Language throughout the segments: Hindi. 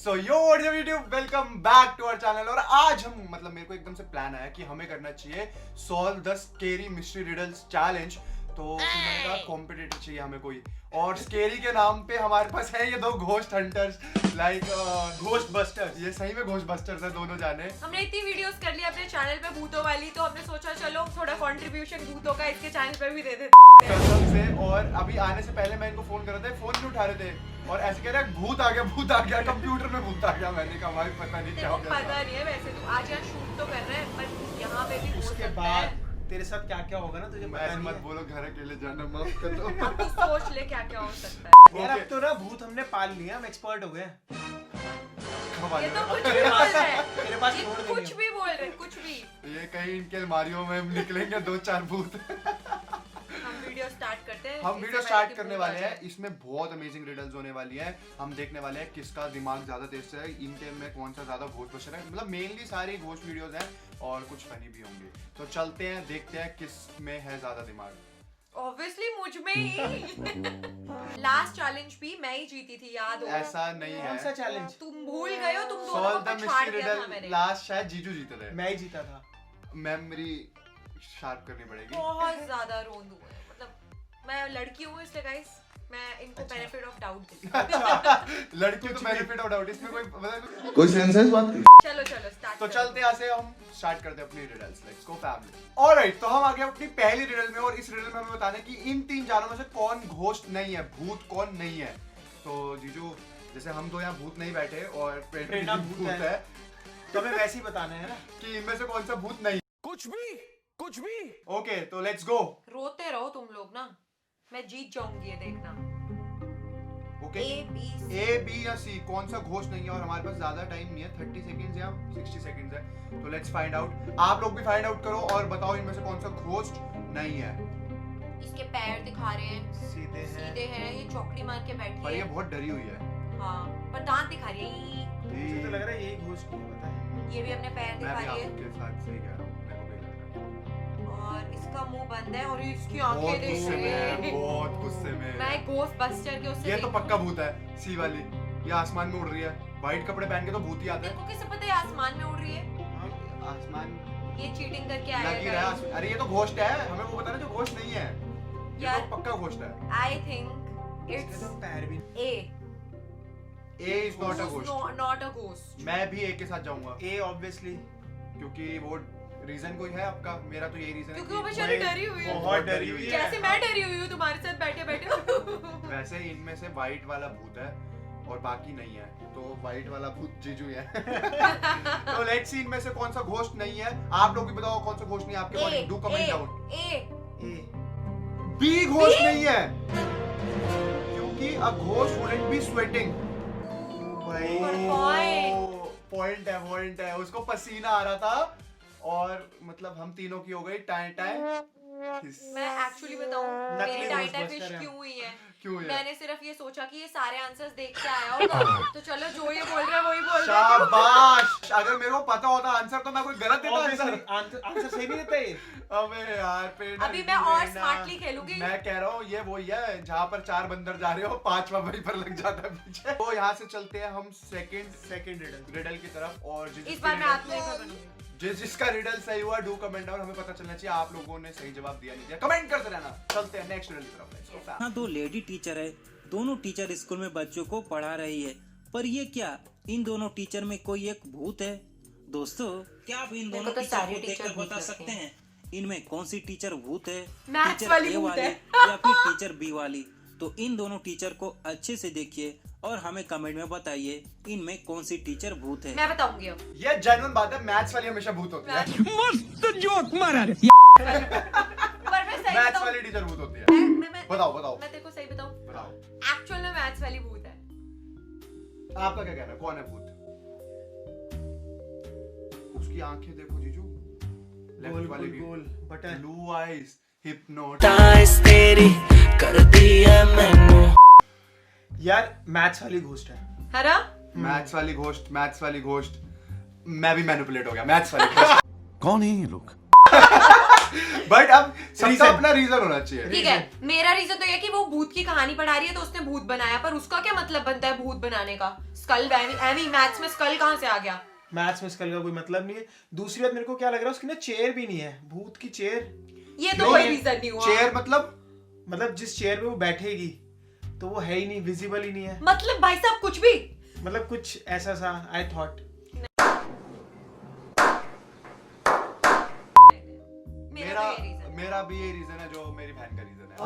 So yo YouTube welcome back to our channel. और आज हम मेरे को एकदम से प्लान आया कि हमें करना चाहिए solve the scary mystery riddles challenge. तो फिर मैंने कहा कॉम्पिटिटर चाहिए हमें कोई, और स्केरी के नाम पे हमारे पास है ये दो ghost hunters like ghost busters. ये सही में घोस्ट बस्टर्स है दोनों जाने। हमने इतनी वीडियोस कर ली अपने चैनल पे भूतों वाली, तो हमने सोचा चलो थोड़ा कंट्रीब्यूशन भूतों का इसके चैनल पे भी दे देते कसम से। और अभी आने से पहले मैं इनको फोन कर रहा था, फोन नहीं उठा रहे थे और ऐसे कह रहे भूत आ गया कंप्यूटर में भूत आ गया। मैंने कहा भाई पता नहीं क्या हो गया। पता नहीं है वैसे तो आज यहाँ शूट तो कर रहे हैं पर यहाँ पे भी हो उसके सकता बाद है। तेरे साथ क्या क्या होगा ना तुझे पता नहीं मत है। बोलो, घर अकेले जाना माफ कर दो। अब तू सोच ले क्या क्या हो सकता है। यार अब तो ना भूत हमने पाल लिया, हम एक्सपर्ट हो गए। ये तो कुछ भी बोल रहे हैं, तेरे पास ये छोड़ देंगे कुछ भी बोल रहे हैं, कुछ भी। ये कहीं इनके अलमारियों में निकलेंगे दो चार भूत। हम वीडियो स्टार्ट करते हैं। हम इससे वीडियो पहले स्टार्ट कि करने भूत वाले आ हैं। जाए। इसमें बहुत अमेजिंग रिडल्स होने वाली है। हम देखने वाले हैं किसका दिमाग ज्यादा तेज है, इनके में कौन सा ज्यादा घोस्ट क्वेश्चन है। मेनली सारी घोस्ट वीडियोस हैं और कुछ फनी भी होंगे। तो चलते हैं देखते हैं किस में है ज्यादा दिमाग। Obviously मुझ में ही। लास्ट चैलेंज भी मैं ही जीती थी, याद हो? ऐसा नहीं कौन सा है। चैलेंज? तुम भूल गए हो, तुम दोनों सॉल्व को द पछाड़ मिस्ट्री दिया था रिडल मैंने। लास्ट शायद जीजू जीते थे। मैं ही जीता था। मेमोरी शार्प करनी पड़ेगी। बहुत ज्यादा रोंद हुए, मतलब मैं लड़की हूँ इसलिए गाइस मैं इनको बेनिफिट ऑफ डाउट देती हूँ। लड़की तो बेनिफिट ऑफ डाउट, इसमें कोई सेंस है इस बात की? चलो स्टार्ट। तो चलते हैं से हम स्टार्ट करते हैं अपनी riddles. Let's go family. Alright, तो हम आ गए अपनी पहली रिडल में। और इस रिडल में हमें बताना है कि इन तीन जानों में से कौन घोस्ट नहीं है, भूत कौन नहीं है। तो जीजू जैसे हम दो यहाँ भूत नहीं बैठे और प्रेरणा भूत है, तो हमें वैसे ही बताना है ना कि इनमें से कौन सा भूत नहीं। कुछ भी ओके तो लेट्स गो। रोते रहो तुम लोग ना, मैं जीत जाऊंगी ये देखना। Okay A, B, C. A B या सी कौन सा घोस्ट नहीं है। और हमारे पास ज्यादा टाइम नहीं है, 30 सेकंड्स या 60 सेकंड्स है। तो लेट्स फाइंड आउट। आप लोग भी फाइंड आउट करो और बताओ इनमें से कौन सा घोस्ट नहीं है। इसके पैर दिखा रहे हैं, सीधे हैं। सीधे हैं, ये चौकड़ी मार के बैठी पर ये है। बहुत डरी हुई है। हाँ पर दांत दिखा रही है। मुझे तो लग रहा है यही घोस्ट नहीं पता है। ये भी अपने पैर मैं दिखा भी रही है आपके साथ सही कह रहा हूँ, मेरे को भी लग रहा है। और इसका मुंह बंद है और इसकी बहुत आंखें देख गुस्से में है, रही है। बहुत गुस्से में है। मैं घोस्ट बस्टर के उससे ये तो देखूं। पक्का भूत है, सी वाली। ये आसमान में उड़ रही है, व्हाइट कपड़े पहन के तो भूत ही आता है। देखो कैसे पता है आसमान में उड़ रही है। आसमान ये चीटिंग करके लग ही आया रहा है। है। अरे ये तो घोस्ट है, हमें वो बताना जो घोस्ट नहीं है। ये यार। तो पक्का घोस्ट है। आई थिंक इसके इट्स तो पैर भी A. A is not a ghost. Not a ghost. मैं भी ए के साथ जाऊंगा ए ऑब्वियसली। क्योंकि वो रीजन कोई है आपका। मेरा तो यही रीजन है क्योंकि वो कि बेचारी डरी हुई है। बहुत डरी हुई है। जैसे मैं डरी हुई हूँ तुम्हारे साथ बैठे बैठे। वैसे इनमें से व्हाइट वाला भूत है और बाकी नहीं है। तो व्हाइट वाला भूत जीजू है। तो लेट्स सी इनमें से कौन सा घोस्ट नहीं है। आप लोग भी बताओ कौन सा घोस्ट नहीं है आपके अकॉर्डिंग। Do comment down. A B ghost नहीं है, क्योंकि a ghost wouldn't be sweating. भाई पॉइंट है। उसको पसीना आ रहा था और मतलब हम तीनों की हो गई टाइ टाइ। मैं एक्चुअली बताऊं नकली मेरी डाइट Ghostbuster फिश है। क्यों हुई है। क्यों है? मैंने सिर्फ ये सोचा कि ये सारे आंसर्स देख के आया होगा, तो चलो जो ये बोल रहा है वही बोल रहा है। शाबाश। अगर मेरे को पता होता आंसर तो मैं कोई गलत देता आंसर। आंसर सही नहीं देता ये। अबे यार प्रेरणा अभी दीदी, मैं और प्रेरणा। स्मार्टली खेलूंगी। मैं कह रहा हूँ ये वही है जहाँ पर 4 बंदर जा रहे हो, 5वां वहीं पर लग जाता है पीछे। तो यहाँ से चलते हैं हम सेकंड रिडल की तरफ। और इस बार मैं आत्मनिर्भर बनूंगी। जिसका रिडल सही हुआ डू कमेंट डाउन। हमें पता चलना चाहिए आप लोगों ने सही जवाब दिया नहीं दिया। कमेंट करते रहना। चलते हैं नेक्स्ट रिडल की तरफ। Let's go fam। हाँ, 2 लेडी टीचर है। दोनों टीचर स्कूल में बच्चों को पढ़ा रही है, पर ये क्या इन दोनों टीचर में कोई एक भूत है? दोस्तों, क्या आप इन मेरे दोनों को तो टीचर सारे को टीचर देखकर भूत बता लगते सकते हैं। हैं इनमें कौन सी टीचर भूत है? मैथ्स टीचर वाली ए भूत वाली है। या फिर टीचर बी वाली? तो इन दोनों टीचर को अच्छे से देखिए और हमें कमेंट में बताइए इनमें कौन सी टीचर भूत है। मैं बताऊंगी अब। ये जेन्युइन बात है, मैथ्स वाली हमेशा भूत होती है। पर मैं सही मैथ्स बताऊं, वाली टीचर भूत होती है। मैं बताओ। मैं तेरे को सही बताऊं, बताओ एक्चुअल में मैथ्स वाली भूत है। आपका क्या कहना है, कौन है भूत? उसकी आंखें देखो जीजू, लेफ्ट वाली भी गोल बटन। ब्लू आईज हिप्नोटाइज तेरी कर दी है मैंने। यार मैथ्स वाली घोस्ट है ना? मैथ्स वाली घोस्ट। मैं भी मैनिपुलेट हो गया मैथ्स वाली घोस्ट। कौन है ये लोग? बट अब सबका Reason. अपना रीजन होना चाहिए। ठीक है, मेरा रीजन तो ये कि वो भूत की कहानी पढ़ा रही है तो उसने भूत बनाया, पर उसका क्या मतलब बनता है भूत बनाने का? स्कल एमी मैथ्स में स्कल कहाँ से आ गया? मैथ्स में स्कल का कोई मतलब नहीं है। दूसरी बात, मेरे को क्या लग रहा है, उसकी ना चेयर भी नहीं है, भूत की चेयर। ये तो कोई रीजन नहीं हुआ। चेयर मतलब जिस चेयर पे वो बैठेगी तो वो है ही नहीं, विजिबल ही नहीं है। मतलब भाई साहब कुछ भी, मतलब कुछ ऐसा सा आई थॉट। मेरा भी ये रीजन है जो मेरी बहन का रीजन है।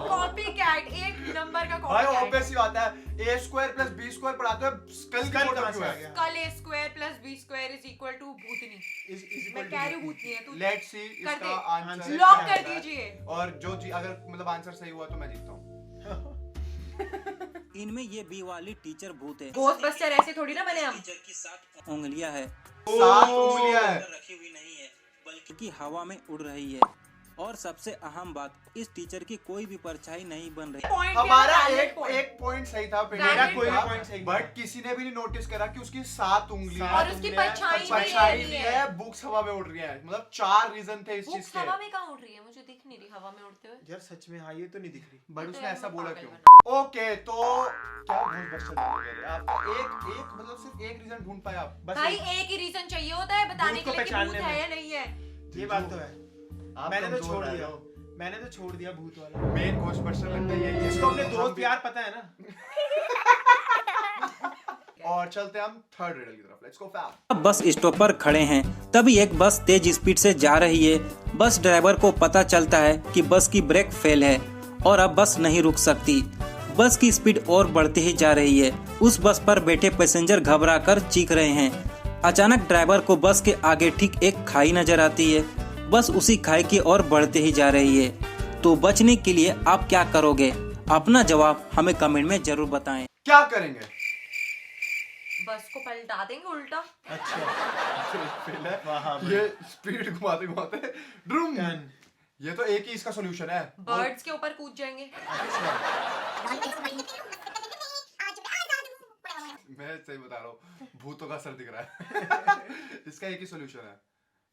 कॉपीकैट, एक नंबर का भाई कॉपीकैट। ऑब्वियस ही बात है, a square plus b square पढ़ाते हैं, स्कल कहाँ का से क्यों आ है? गया? स्कल a square plus b square is equal to भूतनी। मैं कह रही हूँ भूतनी है तू। लेट्स सी कर इसका दे। आंसर लॉक क्या कर है। दीजिए। और जो अगर मतलब आंसर सही हुआ तो मैं जीतता हूँ। इनमें ये बी वाली टीचर भूत है। घोस्टबस्टर ऐसे थोड़ी ना बने हम। टीचर की 7 उंगलियां है, 7 उंगलियां है। रखी हुई नहीं है बल्कि हवा में उड़ रही है। और सबसे अहम बात, इस टीचर की कोई भी परछाई नहीं बन रही। पॉइंट हमारा एक पॉइंट सही था, मेरा कोई भी point सही नहीं था। बट किसी ने भी नहीं नोटिस करा कि उसकी 7 उंगलियां और उसकी परछाई परछाई भी भी है। है, बुक्स हवा में उड़ रही है। मतलब 4 रीजन थे इस चीज बुक्स के। हवा में कहाँ उड़ रही है? मुझे दिख नहीं रही हवा में उड़ते हुए। यार सच में हाँ, ये तो नहीं दिख रही। बट तो उसने यार ऐसा मैं बोला पागल क्यों? ओके, तो क्या घोस्टबस्टर बोल रहे थे आप? एक मतलब सिर्फ एक रीजन ढूंढ पाए आप? बस भाई एक ही रीजन चाहिए होता है बताने भूत को के लिए कि भूत पहचानने है में। या नहीं है। ये बात तो है। आप मैंने तो कमजोर छोड़ रह दिया, रहे हो। मैंने तो छोड़ दिया भूत वाला। मेन घोस्टबस्टर लगता है यही है। इसको अपने हम दोस्त भी- यार पता है ना। और चलते हैं हम थर्ड रिडल की तरफ। Let's go fam. अब बस स्टॉप पर खड़े हैं, तभी एक बस तेज स्पीड से जा रही है। बस ड्राइवर को पता चलता है कि बस की ब्रेक फेल है और अब बस नहीं रुक सकती। बस की स्पीड और बढ़ती ही जा रही है। उस बस पर बैठे पैसेंजर घबराकर चीख रहे हैं। अचानक ड्राइवर को बस के आगे ठीक एक खाई नजर आती है। बस उसी खाई की ओर बढ़ते ही जा रही है। तो बचने के लिए आप क्या करोगे? अपना जवाब हमें कमेंट में जरूर बताएं। क्या करेंगे? बस को पलटा देंगे उल्टा। फेल है। वाह, ये स्पीड घुमाते घुमाते ड्रूम। Done। ये तो एक ही इसका सॉल्यूशन है। बर्ड्स के ऊपर कूद जाएंगे। मैं सही बता रहा हूँ, भूतों का असर दिख रहा है। इसका एक ही सॉल्यूशन है।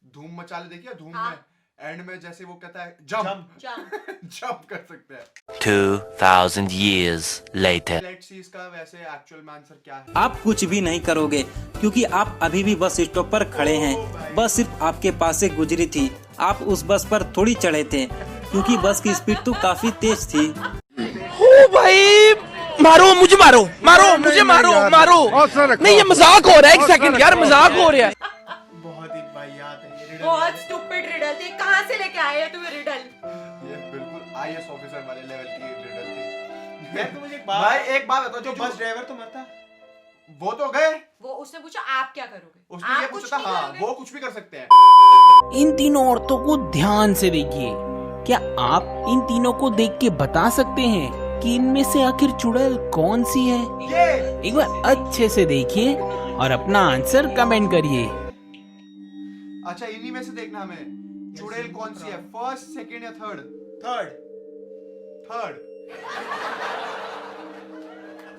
धूम मचा ले, देखिए धूम हाँ। में एंड में जैसे वो कहता है जंप जंप। जंप कर सकते हैं। 2000 years later. लेट्स सी इसका वैसे एक्चुअल में आंसर क्या है। आप कुछ भी नहीं करोगे क्योंकि आप अभी भी बस स्टॉप पर खड़े हैं। बस सिर्फ आपके पास से गुजरी थी। आप उस बस पर थोड़ी चढ़े थे क्योंकि बस की स्पीड तो काफी तेज थी। ओ भाई, मारो मुझे, मारो मारो मुझे, मारो मारो। नहीं ये मजाक हो रहा है, एक सेकंड यार, मजाक हो रहा है। बहुत ही वाहियात है ये riddle। बहुत स्टूपिड रिडल थी। कहाँ से लेके आए हैं तुम ये रिडल? ये बिल्कुल आईएएस ऑफिसर वाले लेवल की रिडल थी। यार तो मुझे एक बात, भाई एक बात बताओ, जो बस ड्राइवर तो मरता। वो तो गए, वो उसने पूछा आप क्या करोगे? उसने ये आप पूछा कुछ था। नहीं हाँ, करोगे? वो कुछ भी कर सकते हैं। इन तीनों औरतों को ध्यान से देखिए। क्या आप इन तीनों को देख के बता सकते हैं कि इनमें से आखिर चुड़ैल कौन सी है? ये एक बार अच्छे से देखिए और अपना आंसर कमेंट करिए। अच्छा, इन्हीं में से देखना हमें चुड़ैल कौन सी है, फर्स्ट, सेकंड या थर्ड? थर्ड। थर्ड।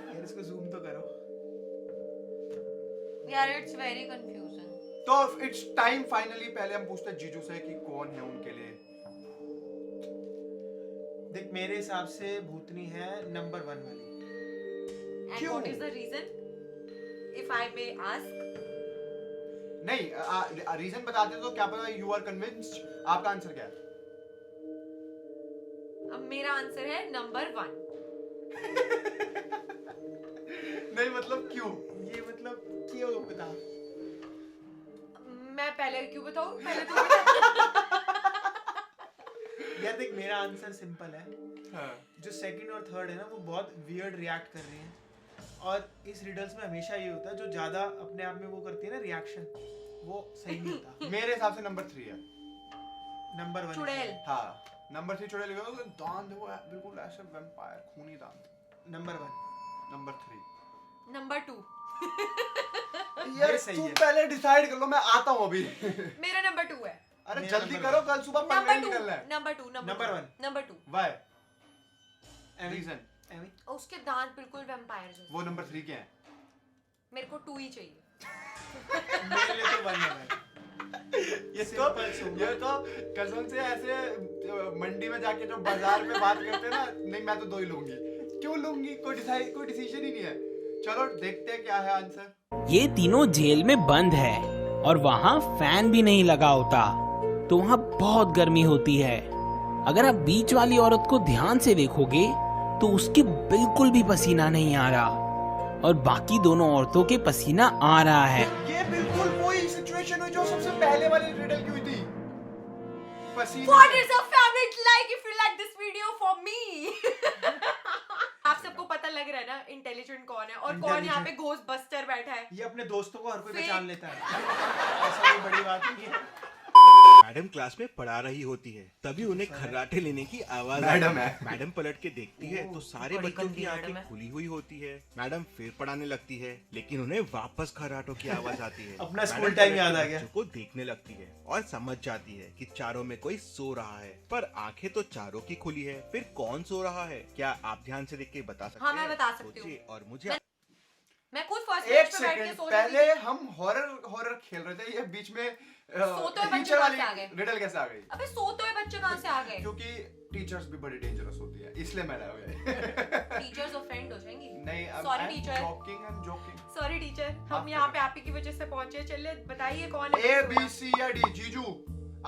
यार इसको जूम तो करो। यार इट्स वेरी कंफ्यूजिंग। तो इट्स टाइम फाइनली, पहले हम पूछते हैं जीजू से कि कौन है उनके लिए। देख मेरे हिसाब से भूतनी है नंबर 1 वाली। एंड क्यों? What is the reason if I may ask? नहीं, रीजन बताते तो क्या पता यू आर कन्विंस्ड। आपका आंसर क्या है? अब मेरा आंसर है नंबर 1। नहीं मतलब क्यों? ये मतलब क्यों बता। मैं पहले क्यों बताऊं? पहले तू बता। यार देख मेरा आंसर सिंपल है। हाँ। जो सेकंड और थर्ड है ना, वो बहुत वियर्ड रिएक्ट कर रही हैं। और इस रिडल्स में हमेशा ये होता है, जो ज्यादा अपने आप में वो करती है ना रिएक्शन, वो सही नहीं होता। मेरे हिसाब से नंबर 3 है। नंबर 1 चुड़ैल। हाँ, नंबर 3 चुड़ैल है। दांत वो बिल्कुल ऐसे वैम्पायर, खूनी दांत। नंबर 1। नंबर 3। नंबर 2। यार सही तुम है। पहले डिसाइड कर लो, मैं आता हूँ अभी। मेरा नंबर 2 है। अरे मेरा जल्दी नंबर करो, कल सुबह नंबर पनवेल 2। निकलना है। Number 2। Number 1। Number 2। Why? Amy. Reason? Amy. उसके दांत बिल्कुल वैम्पायर जैसे। वो नंबर 3 के हैं। मेरे को 2 ही चाहिए। मेरे लिए तो 1 है भाई। ये तो कसम से ऐसे मंडी में जाके जो बाजार में बात करते हैं ना, नहीं मैं तो 2 ही लूंगी। क्यों लूंगी? कोई डिसीजन ही नहीं है। चलो देखते हैं क्या है आंसर। ये तीनों जेल में बंद है और वहाँ फैन भी नहीं लगा होता, तो वहाँ बहुत गर्मी होती है। अगर आप बीच वाली औरत को ध्यान से देखोगे तो उसके बिल्कुल भी पसीना नहीं आ रहा और बाकी दोनों औरतों के पसीना आ रहा है। ये बिल्कुल वही सिचुएशन हुई जो सबसे पहले वाली रिडल की हुई थी। पसीने What से। is a favorite like if you like this video for me? आप सबको पता लग रहा है ना इंटेलिजेंट कौन है और कौन यहाँ पे घोस्ट बस्टर बैठा है। ये अपने दोस्तों को हर कोई Fake. पहचान लेता है। ऐसा कोई बड़ी बात नहीं है। मैडम क्लास में पढ़ा रही होती है, तभी उन्हें खर्राटे लेने की आवाज मैडम आती है। मैडम पलट के देखती है तो सारे बड़ी बच्चों की गंदी मैडम है। आंखें खुली हुई होती है। मैडम फिर पढ़ाने लगती है, लेकिन उन्हें वापस खर्राटों की आवाज आती है। अपना मैडम स्कूल टाइम पलट याद के आ गया। बच्चों को देखने लगती है और समझ जाती है कि चारों में कोई सो रहा है, पर आंखें तो चारों की खुली है। फिर कौन सो रहा है? क्या आप ध्यान से देख के बता सकते हाँ, हैं? मैं बता सकती हूँ। सोचिए और मुझे मैं खुद फर्स्ट एक बेंच पे बैठ के सेकंड सोच रही पहले थी। हम हॉरर खेल रहे थे, ये बीच में सोते हुए बच्चे टीचर कहाँ वाली से आ गए? रिडल कैसे आ गई? अबे सोते हुए बच्चे कहाँ से आ गए? क्योंकि टीचर्स भी बड़ी डेंजरस होती है, इसलिए मैं लाया हुआ है। टीचर्स ऑफेंड हो जाएंगी। नहीं, Sorry, teacher. Joking. Sorry teacher, हम आप यहाँ पे आप ही की वजह से पहुंचे। चलिए बताइए कौन है? ए बी सी या डी। जीजू,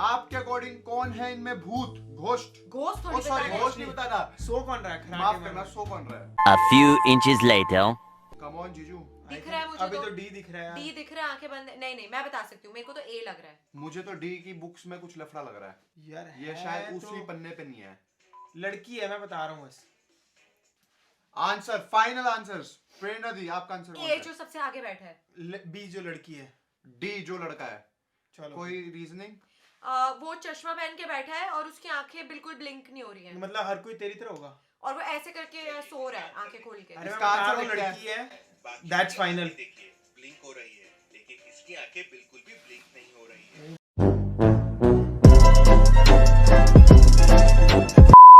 आपके अकॉर्डिंग कौन है इनमें भूत, घोस्ट? घोस्ट ओ थोड़ी सॉरी, बताना है। घोस्ट नहीं बताना। सो कौन रहा है? माफ खराटे करना, में। सो कौन रहा है? A few inches later. Come on जीजू। दिख रहा है मुझे अभी तो। तो डी दिख रहा है। डी दिख रहा है, आंखें बंद है। नहीं नहीं, मैं बता सकती हूँ, मेरे को तो ए लग रहा है। मुझे तो डी की बुक्स में कुछ लफड़ा लग रहा है। यार ये है शायद तो उसी पन्ने पे नहीं है। लड़की है, मैं बता रहा हूँ बस। Answer, final answers. Prerna di, आपका आंसर कौन ए है? जो सबसे आगे बैठा है। बी जो लड़की है। डी जो लड़का है। चलो कोई रीजनिंग? वो चश्मा पहन के बैठा है और उसकी आंखें बिल्कुल ब्लिंक नहीं हो रही हैं मतलब हर कोई तेरी तरह होगा। और वो ऐसे करके सो रहा है आंखें खोल के। अरे मैं इसका बता आंसर रहा हूँ क्या है? लड़की है। बाकी That's की final. आंखें देखिए, ब्लिंक हो रही है, लेकिन इसकी आंखें बिल्कुल भी ब्लिंक नहीं हो रही है।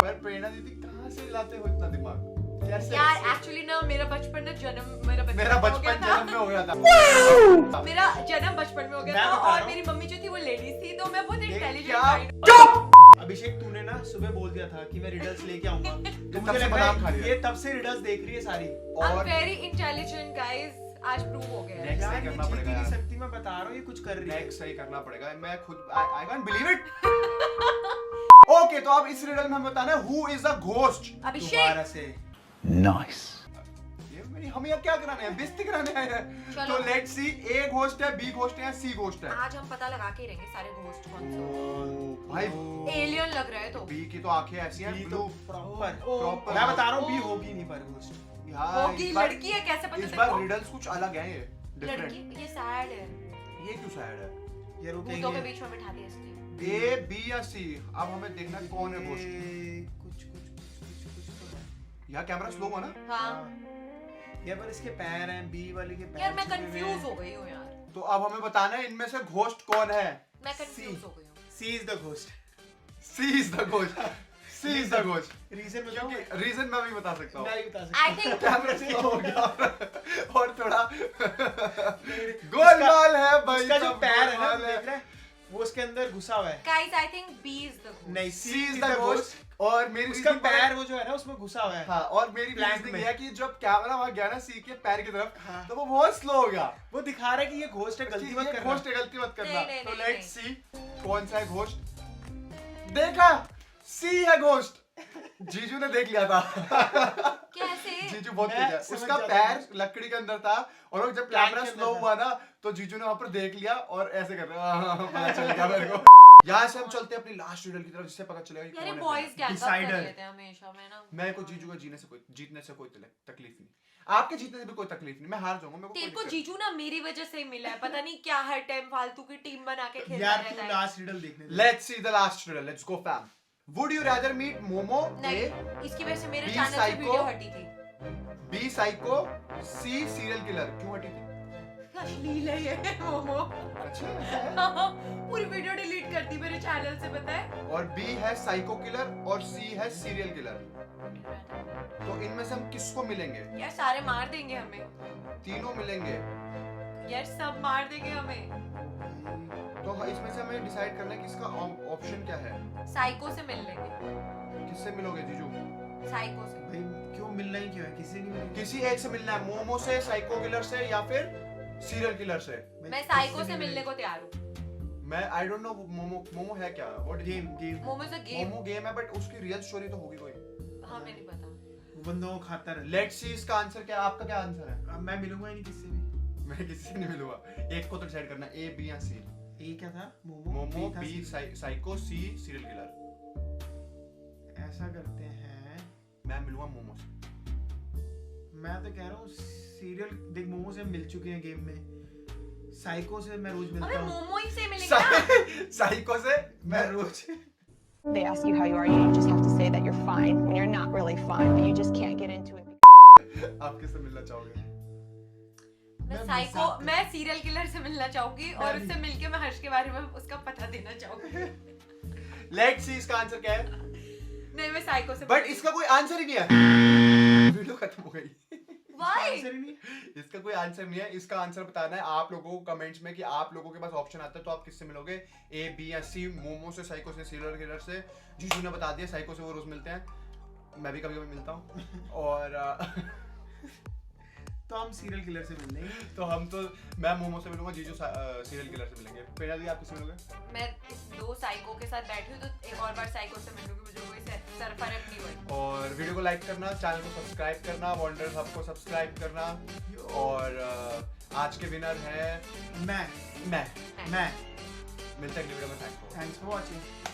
पर प्रेरणा दीदी कहाँ से लाते हो इतना दिमाग? कैसे? यार एक्चुअली ना मेरा बचपन मेरा हो बचपन गया जन्म में था। हो गया था। मेरा जन्म बचपन में हो गया मैं था बता और रहा मेरी मम्मी जो थी वो लेडीज थी, तो मैं बहुत क्या? इंटेलिजेंट। अभिषेक तूने ना सुबह बोल दिया था कि मैं रिडल्स लेके आऊंगा, तो तब मुझे से लगा बादाम खा लिया। ये तब से रिडल्स देख रही है सारी। आई एम और वेरी इंटेलिजेंट गाइस, आज प्रूव हो गया है। Next यार सही ये करना जीत पड़ेगा ही नहीं यार। सकती, मैं बता रहा हूँ ये कुछ कर रही है। नेक्स्ट सही करना पड़ेगा। मैं खुद I can't believe it. Okay, तो अब इस रिडल में हमें बताना है हु इज अ घोस्ट। अभिषेक दोबारा से ये मेरी हम यहाँ क्या कराने हैं? बेइज्जती कराने आए हैं। चलो। तो लेट्स सी, ए घोस्ट है, बी घोस्ट है या सी घोस्ट है? आज हम पता लगा के ही रहेंगे सारे घोस्ट कौन से। भाई एलियन लग रहा है तो बी की तो आंखें ऐसी हैं बी ब्लू। तो प्रॉपर Proper. मैं बता रहा हूँ बी होगी नहीं पर घोस्ट। यार होगी, इस बार- लड़की है, कैसे पता इस तेरे बार को? रिडल्स कुछ अलग हैं, ये डिफरेंट। लड़की, ये सैड है। ये क्यों सैड है? यार वो भूतों के कहेंगे बीच में बिठा दिया इसलिए। ए बी या सी? अब हमें देखना है कौन है घोस्ट। कुछ तो है। यहाँ कैमरा स्लो हुआ ना? हाँ यार पर इसके पैर हैं, बी वाली के पैर यार मैं छुपे हुए कंफ्यूज हैं। हो गई हूँ यार, तो अब हमें बताना है इनमें से घोस्ट कौन है। मैं कंफ्यूज हो गई हूँ। She is the ghost. She is the ghost. She is the ghost. Reason बताओ। क्योंकि रीजन मैं भी बता सकता हूँ। नहीं बता सकता। आई थिंक कैमरा स्लो हो गया और थोड़ा गोलमाल है भाई। उसका जो सब पैर है ना गोलमाल देख रहा है वो उसके अंदर घुसा हुआ है। Guys I think B is the ghost. नहीं सी इज द घोस्ट। और मेरी उसका reasoning पता है? पैर वो जो है ना उसमें घुसा हुआ है। हाँ, और मेरी Plank reasoning में। ये है कि जब कैमरा वहां गया ना सी के पैर की तरफ, हाँ। तो वो बहुत स्लो हो गया। वो दिखा रहा है कि ये घोस्ट है, गलती मत करना। घोस्ट है, गलती मत करना। नहीं, नहीं, तो नहीं, लेट्स सी कौन सा है घोस्ट। देखा, सी है घोस्ट। जीजू ने देख लिया था। कैसे? जीजू बहुत मैं तेज है। समझ उसका जाता पैर हूँ। लकड़ी के अंदर था और वो जब Plank कैमरा के अंदर स्लो था। हुआ ना तो जीजू ने वहां पर देख लिया और ऐसे कर रहा पता चल गया मेरे को। यहाँ से हम चलते हैं अपनी लास्ट रिडल की तरफ, जिससे पता चलेगा कि यार ये कौन है बॉयज पहला। Gang up Decider. कर लेते हैं हमेशा। मैं ना मैं को जीजू का जीतने से कोई तकलीफ नहीं। आपके जीतने से भी कोई तकलीफ नहीं। मैं हार जाऊंगा, मेरे को तेरे कोई को दिक्कत जीजू ना मेरी वजह से ही मिला है, पता नहीं क्या हर टाइम फालतू की टीम बना के खेलता यार रहता तू है। लास्ट रिडल देखने दे। Let's see the last riddle. Let's go, fam. Would you rather meet Momo? नहीं, A. इसकी वजह से मेरे B चैनल से psycho. वीडियो हटी थी। B. Psycho. C. Serial killer. क्यों हटी थी? अश्लील है ये मोमो। अच्छा। पूरी वीडियो डिलीट कर दी मेरे चैनल से, पता है? और B है साइको किलर और C है सीरियल किलर। तो इनमें से हम किसको मिलेंगे? यार सारे मार देंगे हमें। तीनों मिलेंगे। यार सब मार देंगे हमें। तो इसमें से हमें डिसाइड करना है कि इसका ऑप्शन क्या है। साइको से मिल लेंगे। किससे मिलोगे जीजू? साइको से। भाई क्यों मिलना ही क्यों है, किसी नहीं मिलेंगे। किसी एक से मिलना है, मोमो से, साइको किलर से या फिर सीरियल किलर से। भाई, मैं किसी साइको से नहीं मिलने मिलेंगे। को तैयार हूँ। मैं आई डोंट नो मोमो है क्या, व्हाट इज गेम मोमो से गेम। मोमो गेम है, बट उसकी रियल स्टोरी तो होगी कोई। हमें नहीं पता। वो बंदों को खाता रहता लेट्स सी इसका आंसर क्या है, आपका क्या आंसर है? है। अब मैं मिलूंगा ही नहीं किससे भी। मैं किसी से नहीं मिलूंगा, एक को तो डिसाइड करना, ए बी या सी। ए क्या था? मोमो। मोमो, था बी सीरियल। साइको, सी सीरियल किलर। ऐसा करते हैं, मैं मिलूंगा मोमो से। मैं तो कह रहा हूँ सीरियल, देख मोमो से हम मिल चुके हैं गेम में, साइको से मैं रोज अबे मिलता हूँ। मोमो ही से मिलेंगे ना। साइको से मैं रोज They ask you how you are, you just have to say that you're fine when you're not really fine, but you just can't get into it. आप किससे मिलना चाहोगे? मैं साइको, मैं सीरियल किलर से मिलना चाहूंगी और उससे मिलके मैं हर्ष के बारे में उसका पता देना चाहूंगी। लेट्स सी इसका आंसर क्या है। नहीं, मैं साइको से। बट इसका कोई आंसर ही नहीं है। वीडियो खत्म हो गई। Why? आंसर ही नहीं। इसका कोई आंसर नहीं है। इसका आंसर बताना है आप लोगों को कमेंट्स में, कि आप लोगों के पास ऑप्शन आता है तो आप किससे मिलोगे, ए बी या सी। मोमो से, साइको से, सीरियल किलर से। जीजू ने बता दिया साइको से वो रोज मिलते हैं, मैं भी कभी कभी मिलता हूँ। और तो हम सीरियल किलर से मिल लेंगे। तो मैं मोमो से मिलूंगा, जीजू सीरियल किलर से मिलेंगे। पहला भी आप किससे मिलोगे? मैं दो साइको के साथ बैठी हूँ तो एक और बार साइको से मिलूंगी, मुझे कोई फर्क नहीं हुआ। और वीडियो को लाइक करना, चैनल को सब्सक्राइब करना, वंडर्स हब को सब्सक्राइब करना। और आज के विनर है मैं मैं। मैं मिलते हैं अगले वीडियो में। Thanks thanks for watching.